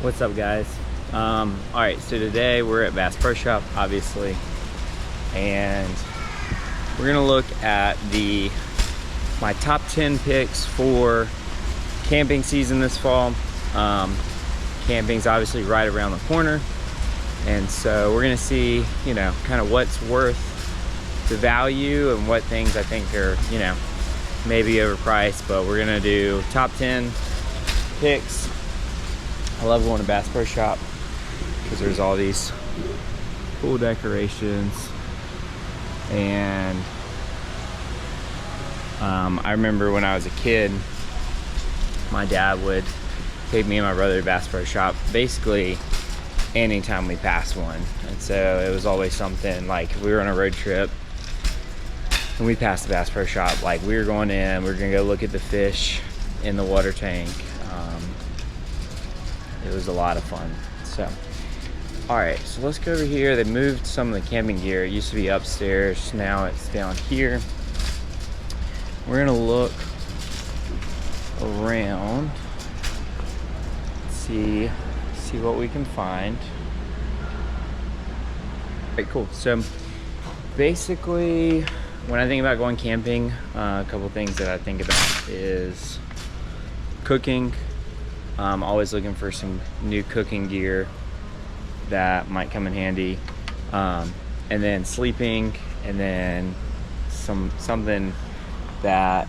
What's up, guys? All right, so today we're at Bass Pro Shop, obviously, and we're gonna look at my top 10 picks for camping season this fall. Camping's obviously right around the corner, and so we're gonna see, kind of what's worth the value and what things I think are, maybe overpriced. But we're gonna do top 10 picks. I love going to Bass Pro Shop because there's all these cool decorations, and I remember when I was a kid, my dad would take me and my brother to Bass Pro Shop basically anytime we passed one. And so it was always something like if we were on a road trip and we passed the Bass Pro Shop, like we were going in, we were gonna go look at the fish in the water tank. It was a lot of fun. So, all right, so let's go over here. They moved some of the camping gear. It used to be upstairs, now it's down here. We're gonna look around, see what we can find. All right, cool. So basically, when I think about going camping, a couple things that I think about is cooking. I'm always looking for some new cooking gear that might come in handy, and then sleeping, and then something that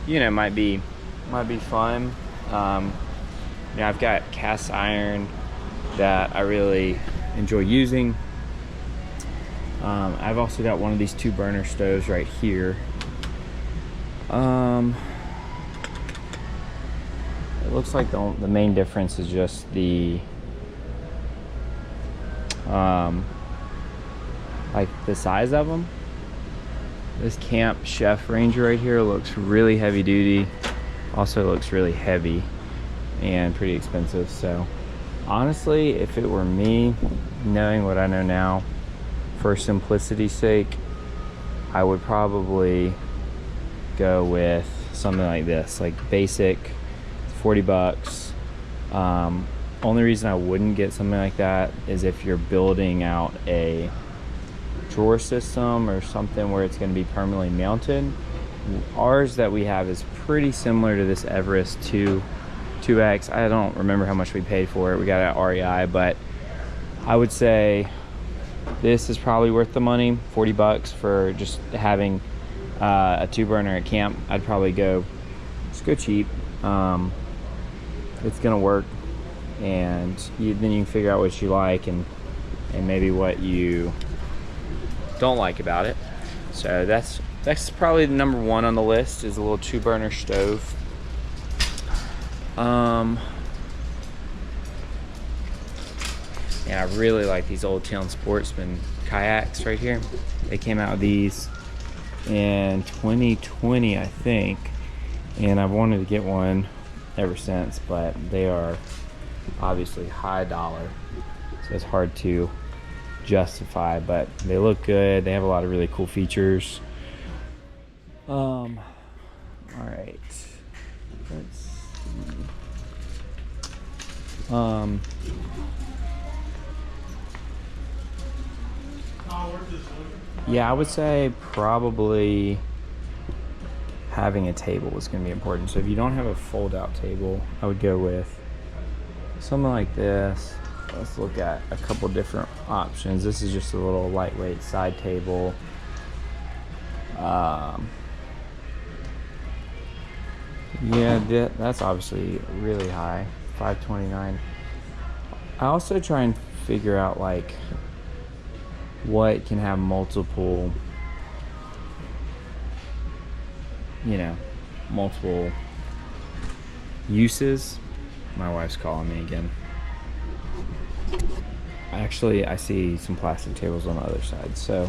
might be fun. I've got cast iron that I really enjoy using. I've also got one of these 2-burner stoves right here. It looks like the main difference is just the size of them. This Camp Chef Ranger right here looks really heavy duty. Also looks really heavy and pretty expensive. So honestly, if it were me, knowing what I know now, for simplicity's sake, I would probably go with something like this, like basic, $40. Only reason I wouldn't get something like that is if you're building out a drawer system or something where it's going to be permanently mounted. Ours that we have is pretty similar to this Everest 2X. I don't remember how much we paid for it. We got it at REI, but I would say this is probably worth the money. $40 for just having a 2-burner at camp. I'd probably just go cheap. It's gonna work, and then you can figure out what you like and maybe what you don't like about it. So that's probably the number one on the list, is a little 2-burner stove. And I really like these Old Town Sportsman kayaks right here. They came out with these in 2020, I think, and I've wanted to get one ever since, but they are obviously high dollar, so it's hard to justify, but they look good. They have a lot of really cool features. All right, let's see. Yeah, I would say probably having a table is going to be important. So if you don't have a fold-out table, I would go with something like this. Let's look at a couple different options. This is just a little lightweight side table. Yeah, that's obviously really high, $529. I also try and figure out like what can have multiple uses. My wife's calling me again. Actually, I see some plastic tables on the other side, so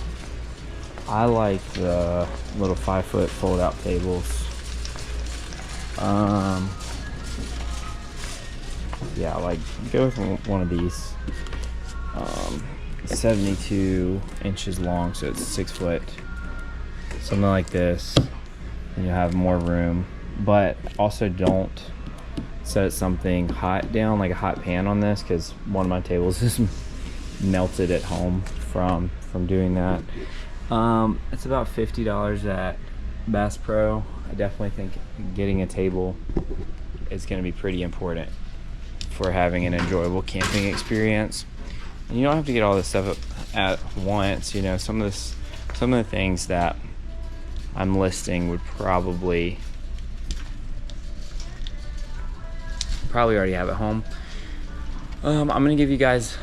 I like the little 5-foot fold-out tables. Yeah, like go with one of these. 72 inches long, so it's 6 foot. Something like this, and you'll have more room, but also don't set something hot down, like a hot pan on this, because one of my tables is melted at home from doing that. It's about $50 at Bass Pro. I definitely think getting a table is going to be pretty important for having an enjoyable camping experience. And you don't have to get all this stuff at once. You know, some of the things that I'm listing would probably already have at home. I'm gonna give you guys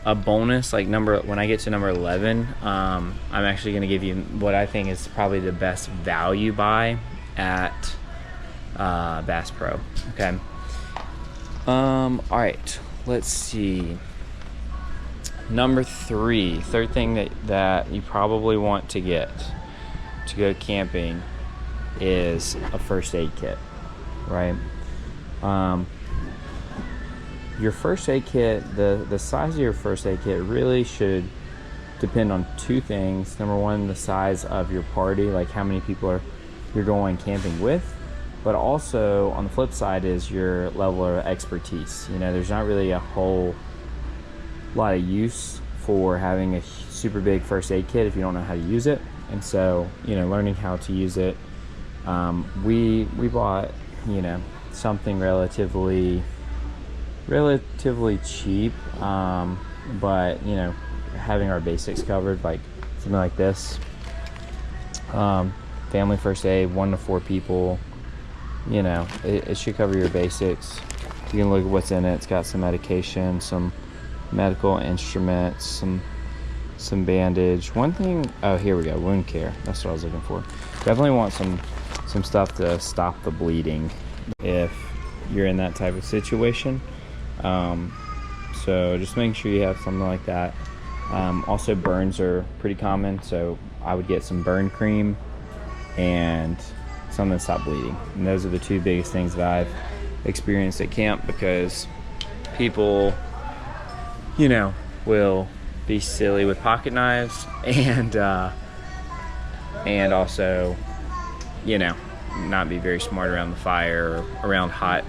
a bonus, like when I get to number 11. I'm actually gonna give you what I think is probably the best value buy at Bass Pro. Okay. All right, let's see. Number third thing that you probably want to get to go camping is a first aid kit, right? Your first aid kit, the size of your first aid kit really should depend on two things. Number one, the size of your party, like how many people you're going camping with, but also on the flip side is your level of expertise. You know, there's not really a whole lot of use for having a super big first aid kit if you don't know how to use it. And so, you know, learning how to use it, we bought, you know, something relatively cheap, but you know, having our basics covered, like something like this, family first aid, 1 to 4 people, you know, it should cover your basics. You can look at what's in it. It's got some medication, some medical instruments, some bandage. One thing, oh, here we go, wound care. That's what I was looking for. Definitely want some stuff to stop the bleeding if you're in that type of situation. So just making sure you have something like that. Also, burns are pretty common, so I would get some burn cream and something to stop bleeding. And those are the two biggest things that I've experienced at camp, because people, you know, will be silly with pocket knives and also, you know, not be very smart around the fire or around hot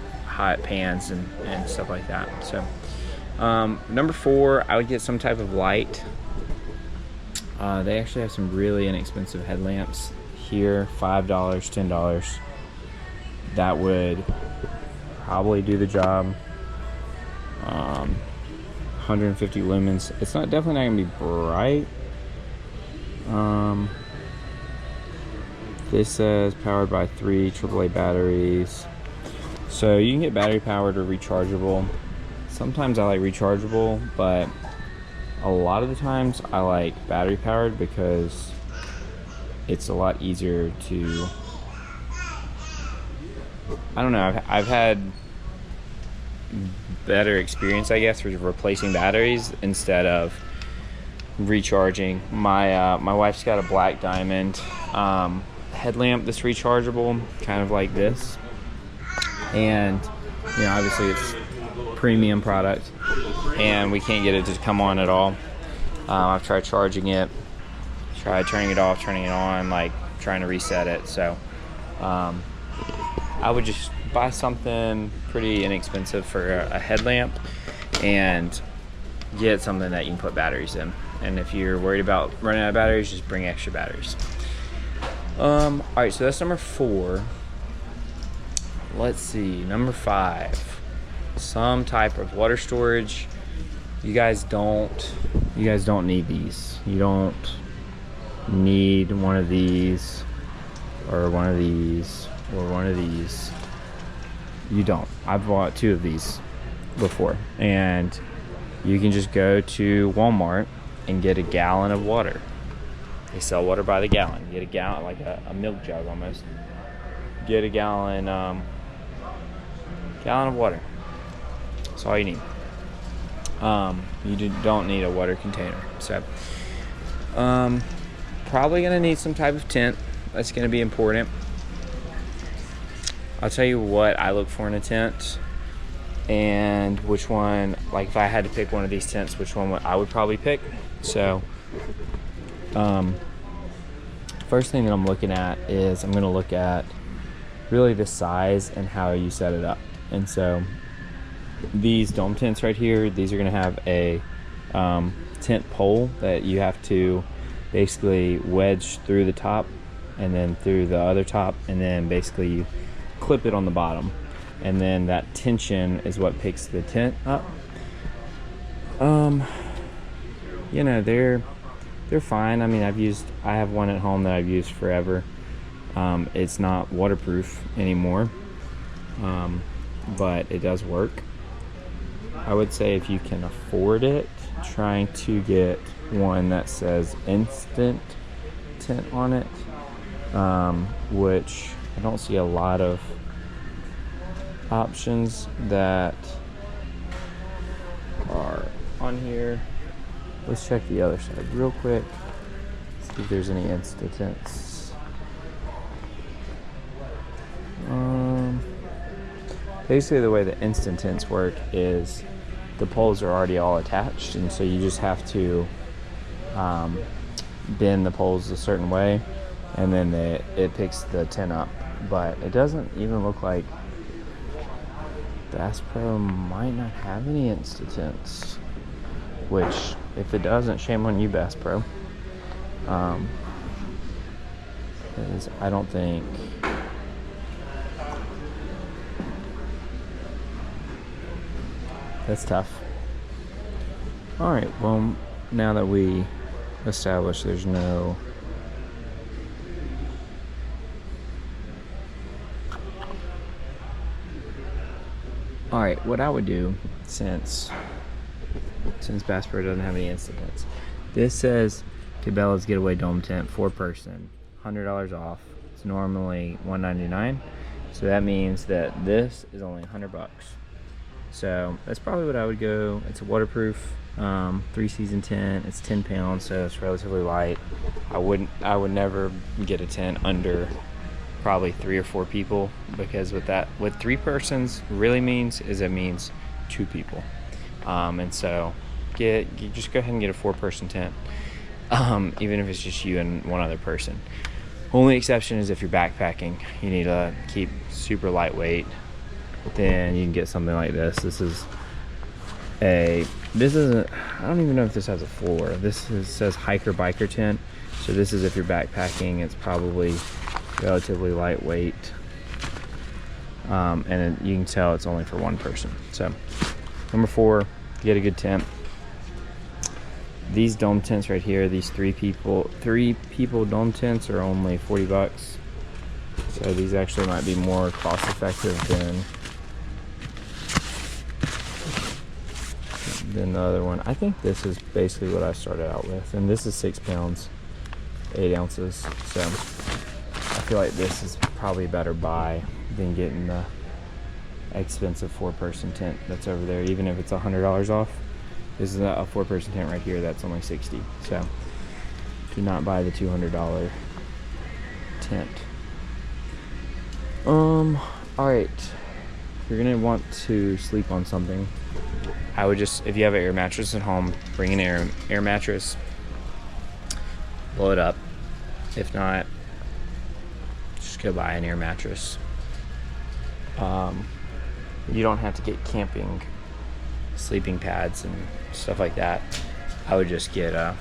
pans and stuff like that. So number 4, I would get some type of light. They actually have some really inexpensive headlamps here, $5, $10. That would probably do the job. 150 lumens. It's definitely not gonna be bright. This says powered by 3 AAA batteries. So you can get battery powered or rechargeable. Sometimes I like rechargeable, but a lot of the times I like battery powered because it's a lot easier to, I don't know, I've had better experience, I guess, with replacing batteries instead of recharging. My wife's got a black diamond headlamp that's rechargeable, kind of like this, and you know, obviously it's premium product and we can't get it to come on at all. I've tried charging it, tried turning it off, turning it on, like trying to reset it. So I would just buy something pretty inexpensive for a headlamp and get something that you can put batteries in. And if you're worried about running out of batteries, just bring extra batteries. All right, so that's number 4. Let's see, number 5, some type of water storage. You guys don't need these. You don't need one of these or one of these or one of these. You don't. I've bought 2 of these before, and you can just go to Walmart and get a gallon of water. They sell water by the gallon. You get a gallon, like a milk jug almost. Get a gallon of water. That's all you need. You don't need a water container. So probably gonna need some type of tent. That's gonna be important. I'll tell you what I look for in a tent and which one, like if I had to pick one of these tents, which one I would probably pick. So first thing that I'm looking at is I'm going to look at really the size and how you set it up. And so these dome tents right here, these are going to have a tent pole that you have to basically wedge through the top and then through the other top, and then basically you clip it on the bottom, and then that tension is what picks the tent up. You know, they're fine. I mean, I have one at home that I've used forever. It's not waterproof anymore, but it does work. I would say if you can afford it, trying to get one that says instant tent on it, which I don't see a lot of options that are on here. Let's check the other side real quick, see if there's any instant tents. Basically the way the instant tents work is the poles are already all attached, and so you just have to bend the poles a certain way, and then it picks the tent up. But it doesn't even look like Bass Pro might not have any instant tents, which if it doesn't, shame on you, Bass Pro. Because I don't think that's tough. Alright, well, now that we established there's no alright, what I would do, since Bass Pro doesn't have any instant tents, this says Cabela's Getaway Dome Tent, 4-person, $100 off. It's normally $199, so that means that this is only $100. So that's probably what I would go. It's a waterproof 3-season tent. It's 10 pounds, so it's relatively light. I would never get a tent under probably 3 or 4 people, because what 3 persons really means is it means 2 people. And so just go ahead and get a 4-person tent, even if it's just you and one other person. Only exception is if you're backpacking. You need to keep super lightweight. Then you can get something like this. This is I don't even know if this has a floor. Says hiker biker tent. So this is if you're backpacking. It's probably relatively lightweight. And you can tell it's only for 1 person. So number 4, get a good tent. These dome tents right here, these 3 people dome tents are only $40. So these actually might be more cost effective than the other one. I think this is basically what I started out with, and this is 6 pounds, 8 ounces. So I feel like this is probably a better buy than getting the expensive 4-person tent that's over there, even if it's $100 off. This is a 4-person tent right here that's only $60. So do not buy the $200 tent. Alright, if you're gonna want to sleep on something, I would just, if you have an air mattress at home, bring an air mattress, blow it up. If not, just go buy an air mattress. You don't have to get camping sleeping pads and stuff like that. I would just get an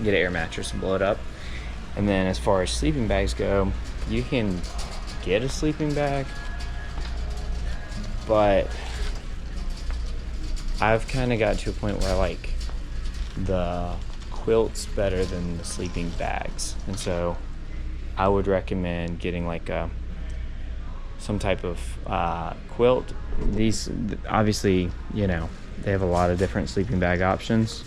air mattress and blow it up. And then as far as sleeping bags go, you can get a sleeping bag, but I've kind of got to a point where I like the quilts better than the sleeping bags, and so I would recommend getting like some type of quilt. These obviously, you know, they have a lot of different sleeping bag options.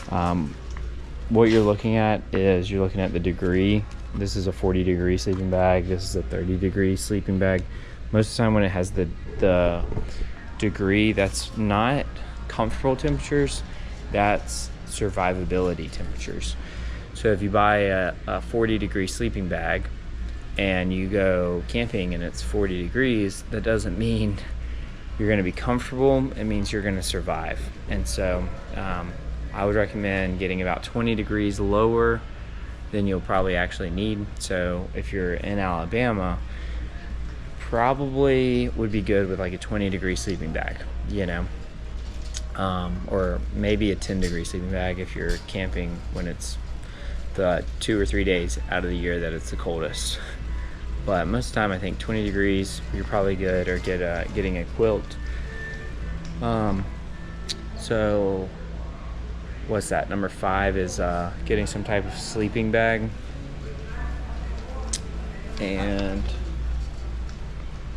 What you're looking at is the degree. This is a 40-degree sleeping bag. This is a 30-degree sleeping bag. Most of the time when it has the degree, that's not comfortable temperatures, that's survivability temperatures. So if you buy a 40-degree sleeping bag and you go camping and it's 40 degrees, that doesn't mean you're going to be comfortable. It means you're going to survive. And so I would recommend getting about 20 degrees lower than you'll probably actually need. So if you're in Alabama, probably would be good with like a 20-degree sleeping bag, you know, or maybe a 10-degree sleeping bag if you're camping when it's the 2 or 3 days out of the year that it's the coldest. But most of the time, I think 20 degrees, you're probably good, or getting a quilt. So what's that? Number 5 is getting some type of sleeping bag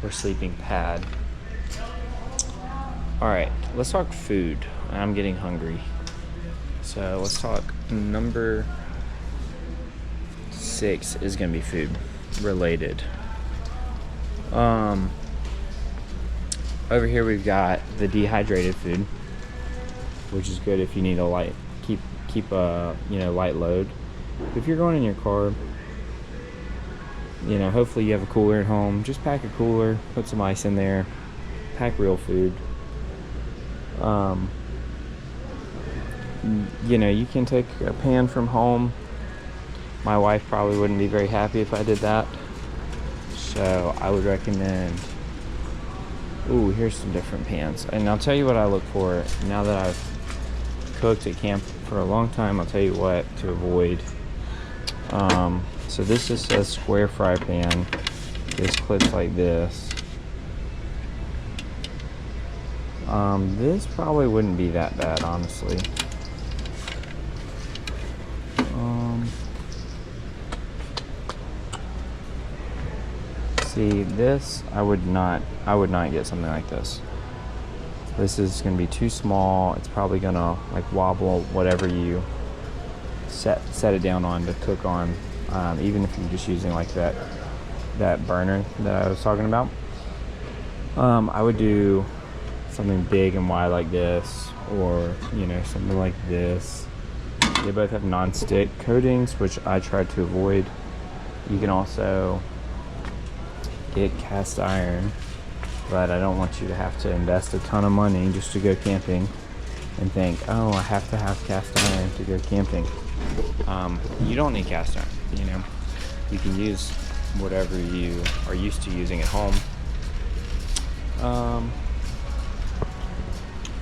or sleeping pad. All right, let's talk food. I'm getting hungry. So let's talk number 6 is gonna be food related. Over here we've got the dehydrated food, which is good if you need a keep a light load. If you're going in your car, hopefully you have a cooler at home. Just pack a cooler, put some ice in there, pack real food. You can take a pan from home. My wife probably wouldn't be very happy if I did that. So I would recommend, here's some different pans. And I'll tell you what I look for now that I've cooked at camp for a long time. I'll tell you what to avoid. So this just says square fry pan. This clips like this. This probably wouldn't be that bad, honestly. See, this I would not get something like this. This is going to be too small. It's probably going to like wobble whatever you set it down on to cook on, even if you're just using like that burner that I was talking about. I would do something big and wide like this, or something like this. They both have non-stick coatings, which I try to avoid. You can also get cast iron, but I don't want you to have to invest a ton of money just to go camping and think, oh, I have to have cast iron to go camping. You don't need cast iron. You can use whatever you are used to using at home.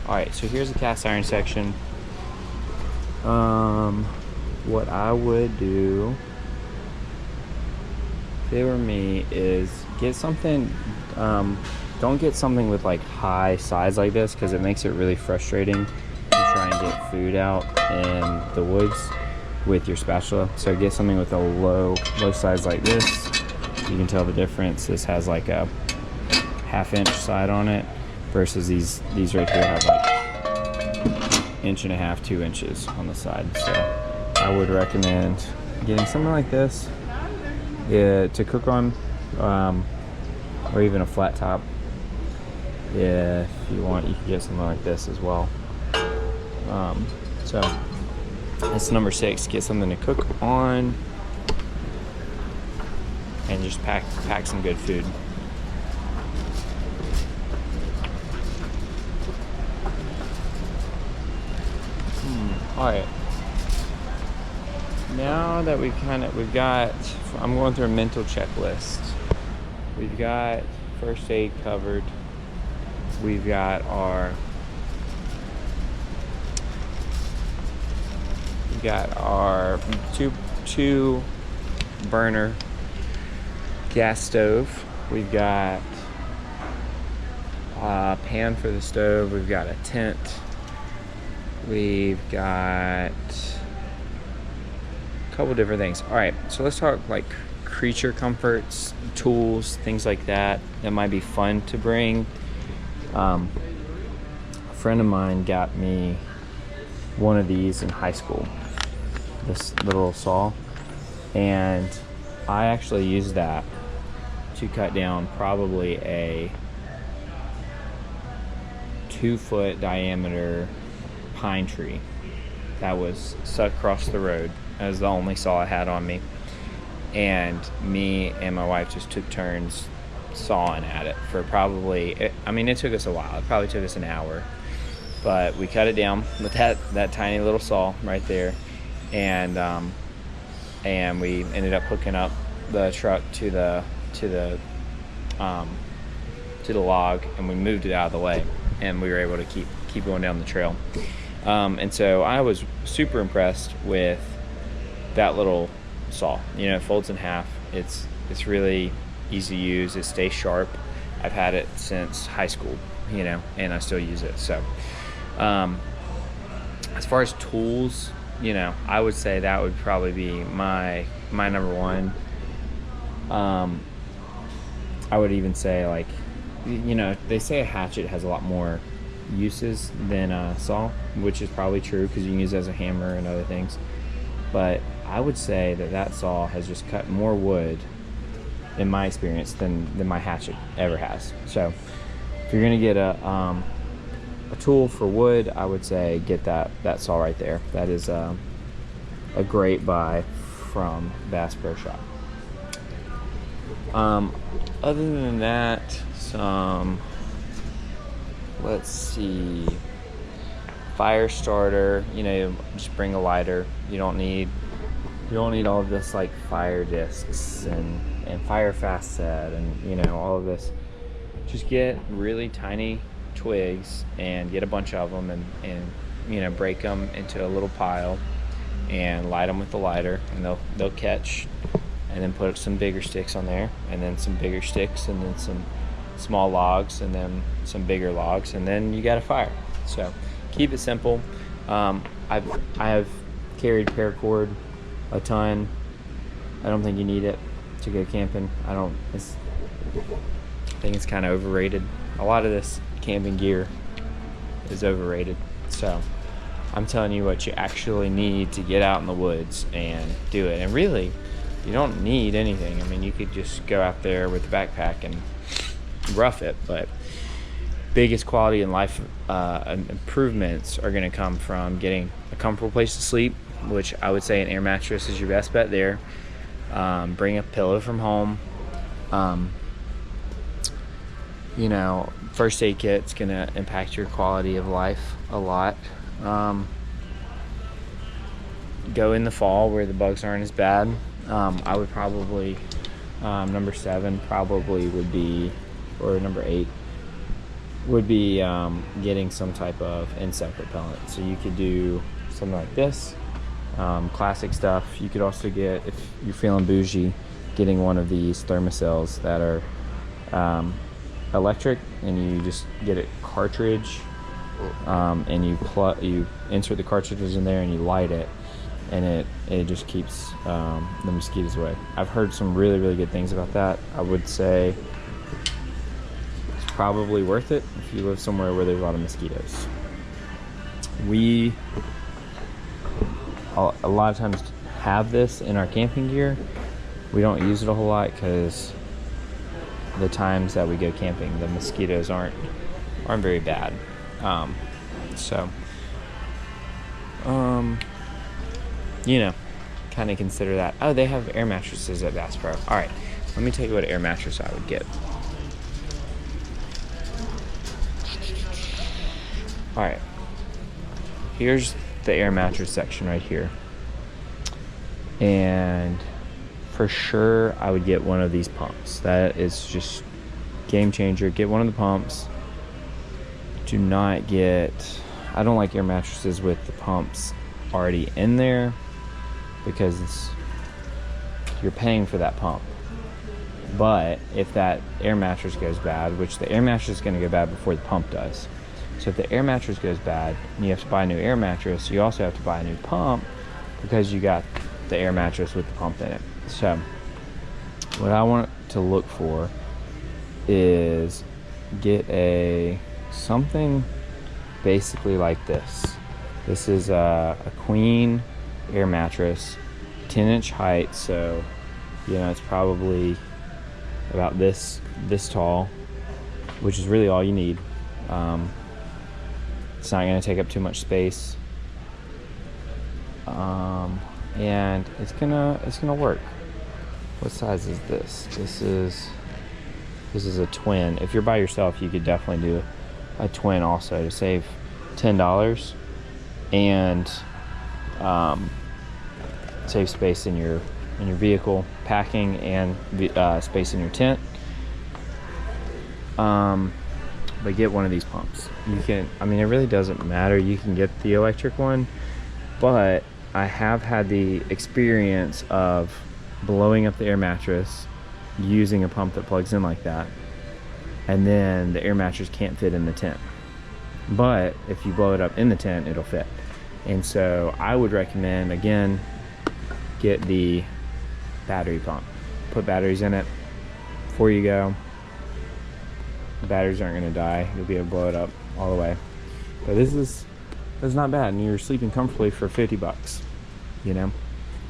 Alright, so here's the cast iron section. What I would do if it were me is get something, don't get something with like high size like this, because it makes it really frustrating to try and get food out in the woods with your spatula. So get something with a low size like this. You can tell the difference. This has like a 1/2 inch side on it versus these right here have like 1.5 inches, 2 inches on the side. So I would recommend getting something like this to cook on, or even a flat top. If you want, you can get something like this as well. So that's number 6. Get something to cook on and just pack some good food. All right. Now that I'm going through a mental checklist. We've got first aid covered. We've got our two burner gas stove. We've got a pan for the stove. We've got a tent. We've got a couple different things. All right, so let's talk like creature comforts, tools, things like that might be fun to bring. A friend of mine got me one of these in high school, this little saw, and I actually used that to cut down probably a 2-foot diameter pine tree that was stuck across the road. That was the only saw I had on me, and me and my wife just took turns sawing at it for probably, it took us a while. It probably took us an hour, but we cut it down with that tiny little saw right there, and we ended up hooking up the truck to the to the log, and we moved it out of the way, and we were able to keep going down the trail. And so I was super impressed with that little saw. You know, it folds in half. It's really easy to use. It stays sharp. I've had it since high school, you know, and I still use it. So as far as tools, you know, I would say that would probably be my number one. I would even say, like, you know, they say a hatchet has a lot more uses than a saw, which is probably true because you can use it as a hammer and other things. But I would say that saw has just cut more wood, in my experience, than my hatchet ever has. So if you're gonna get a tool for wood, I would say get that saw right there. That is a great buy from Bass Pro Shop. Other than that, let's see, fire starter. You know, just bring a lighter. You don't need all of this, like, fire discs and fire fast set and, you know, all of this. Just get really tiny twigs and get a bunch of them and you know, break them into a little pile and light them with the lighter, and they'll catch. And then put some bigger sticks on there, and then some bigger sticks, and then some small logs, and then some bigger logs, and then you got a fire. So keep it simple. I have carried paracord a ton. I don't think you need it to go camping. I think it's kind of overrated. A lot of this camping gear is overrated. So I'm telling you what you actually need to get out in the woods and do it. And really, you don't need anything. I mean, you could just go out there with a backpack and rough it, but biggest quality in life improvements are going to come from getting a comfortable place to sleep, which I would say an air mattress is your best bet there. Bring a pillow from home. You know, first aid kit's going to impact your quality of life a lot. Go in the fall where the bugs aren't as bad. I would probably, number 7 probably would be, or number 8 would be getting some type of insect repellent. So you could do something like this, classic stuff. You could also get, if you're feeling bougie, getting one of these thermocells that are electric, and you just get a cartridge, and you insert the cartridges in there and you light it, and it just keeps the mosquitoes away. I've heard some really, really good things about that. I would say it's probably worth it if you live somewhere where there's a lot of mosquitoes. We a lot of times have this in our camping gear. We don't use it a whole lot because the times that we go camping, the mosquitoes aren't very bad. You know, kind of consider that. Oh, they have air mattresses at Bass Pro. All right, let me tell you what air mattress I would get. All right, here's the air mattress section right here. And for sure, I would get one of these pumps. That is just game changer. Get one of the pumps. Do not get, I don't like air mattresses with the pumps already in there, because you're paying for that pump. But if that air mattress goes bad, which the air mattress is going to go bad before the pump does. So if the air mattress goes bad and you have to buy a new air mattress, you also have to buy a new pump because you got the air mattress with the pump in it. So what I want to look for is get something basically like this. This is a queen air mattress, 10-inch height, so you know it's probably about this tall, which is really all you need. It's not going to take up too much space, and it's gonna work. What size is this? This is a twin. If you're by yourself, you could definitely do a twin also to save $10 and save space in your vehicle, packing, and space in your tent. But get one of these pumps. You can, I mean, it really doesn't matter. You can get the electric one, but I have had the experience of blowing up the air mattress using a pump that plugs in like that, and then the air mattress can't fit in the tent. But if you blow it up in the tent, it'll fit. And so I would recommend, again, get the battery pump. Put batteries in it before you go. The batteries aren't going to die. You'll be able to blow it up all the way. But that's not bad, and you're sleeping comfortably for 50 bucks, you know,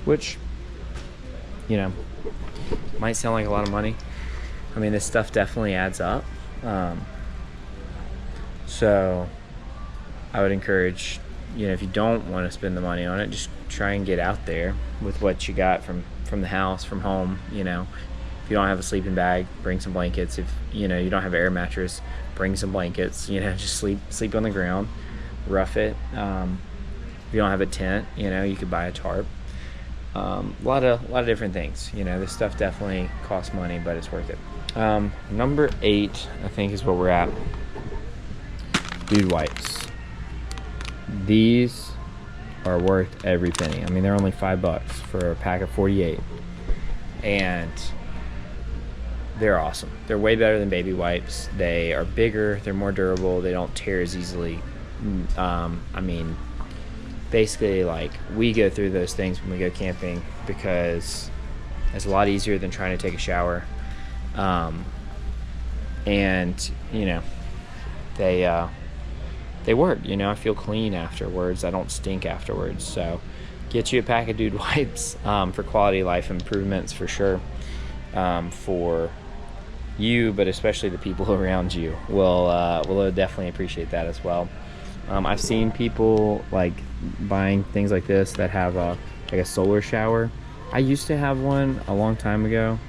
which, you know, might sound like a lot of money. I mean, this stuff definitely adds up. So I would encourage, you know, if you don't want to spend the money on it, just try and get out there with what you got from the house, from home. You know, if you don't have a sleeping bag, bring some blankets. If, you know, you don't have an air mattress, bring some blankets. You know, just sleep on the ground, rough it. If you don't have a tent, you know, you could buy a tarp. A lot of different things. You know, this stuff definitely costs money, but it's worth it. Number 8, I think, is what we're at. Dude wipes. These are worth every penny. I mean, they're only $5 for a pack of 48, and they're awesome. They're way better than baby wipes. They are bigger, they're more durable, they don't tear as easily. I mean, basically, like, we go through those things when we go camping because it's a lot easier than trying to take a shower. And, you know, they work. You know, I feel clean afterwards. I don't stink afterwards. So get you a pack of Dude wipes for quality of life improvements, for sure. For you, but especially the people around you will definitely appreciate that as well. I've seen people like buying things like this that have like a solar shower. I used to have one a long time ago.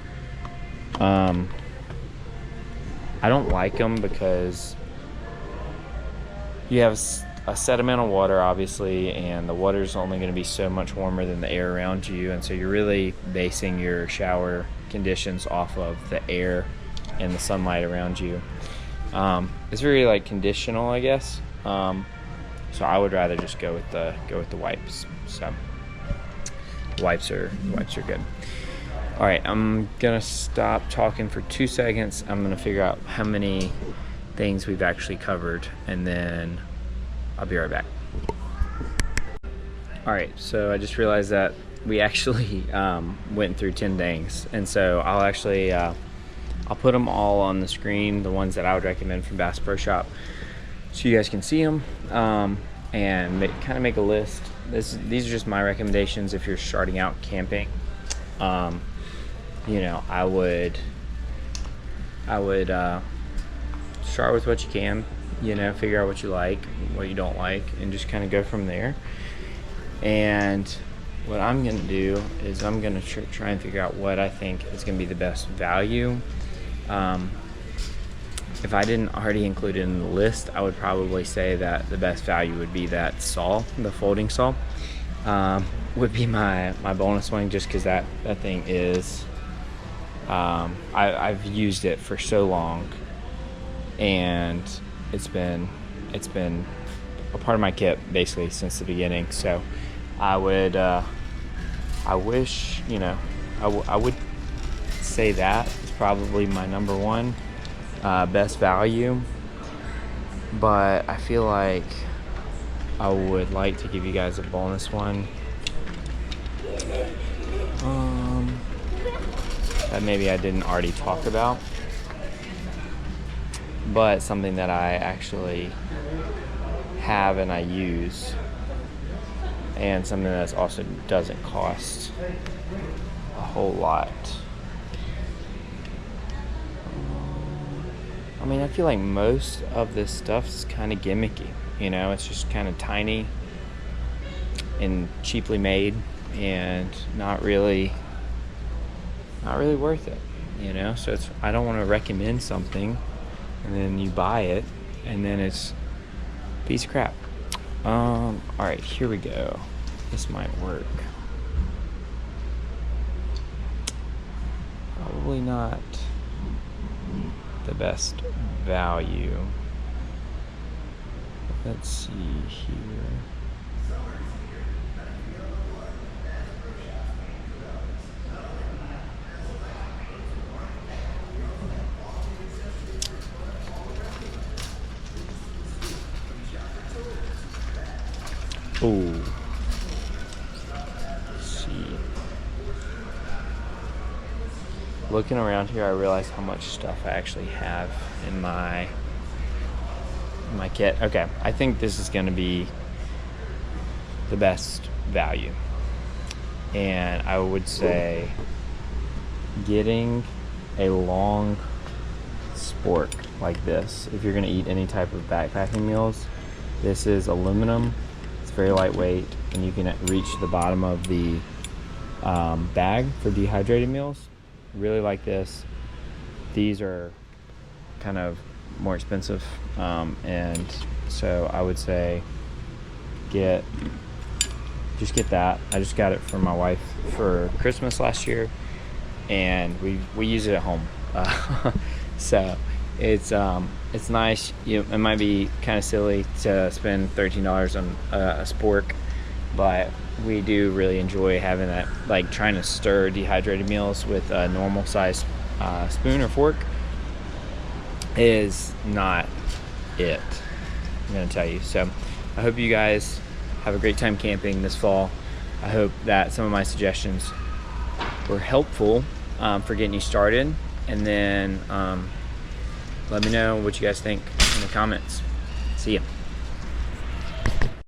I don't like them because you have a set amount of water, obviously, and the water's only going to be so much warmer than the air around you, and so you're really basing your shower conditions off of the air and the sunlight around you. It's very like conditional, I guess. So I would rather just go with the wipes. So wipes are good. All right, I'm gonna stop talking for 2 seconds. I'm gonna figure out how many things we've actually covered, and then I'll be right back. All right, so I just realized that we actually went through 10 things, and so I'll put them all on the screen, the ones that I would recommend from Bass Pro Shop, so you guys can see them and kind of make a list. These are just my recommendations if you're starting out camping. You know, I would start with what you can, you know, figure out what you like, what you don't like, and just kind of go from there. And what I'm going to do is I'm going to try and figure out what I think is going to be the best value. If I didn't already include it in the list, I would probably say that the best value would be that saw, the folding saw, would be my bonus one, just because that thing is, I've used it for so long, and it's been a part of my kit basically since the beginning. So I wish, you know, I would say that is probably my number one best value, but I feel like I would like to give you guys a bonus one that maybe I didn't already talk about, but something that I actually have and I use, and something that also doesn't cost a whole lot. I mean, I feel like most of this stuff is kind of gimmicky, you know, it's just kind of tiny and cheaply made and not really worth it, you know. So I don't want to recommend something and then you buy it and then it's a piece of crap. All right, here we go. This might work. Probably not. the best value. Let's see here. Oh, let's see. Looking around here, I realize how much stuff I actually have in my kit. Okay, I think this is going to be the best value, and I would say getting a long spork like this. If you're going to eat any type of backpacking meals, this is aluminum. It's very lightweight, and you can reach the bottom of the bag for dehydrated meals. Really like this. These are kind of more expensive, and so I would say just get that. I just got it for my wife for Christmas last year, and we use it at home. So it's nice. It might be kind of silly to spend $13 on a spork, but we do really enjoy having that, like trying to stir dehydrated meals with a normal size spoon or fork is not it, I'm gonna tell you. So I hope you guys have a great time camping this fall. I hope that some of my suggestions were helpful for getting you started, and then let me know what you guys think in the comments. See ya.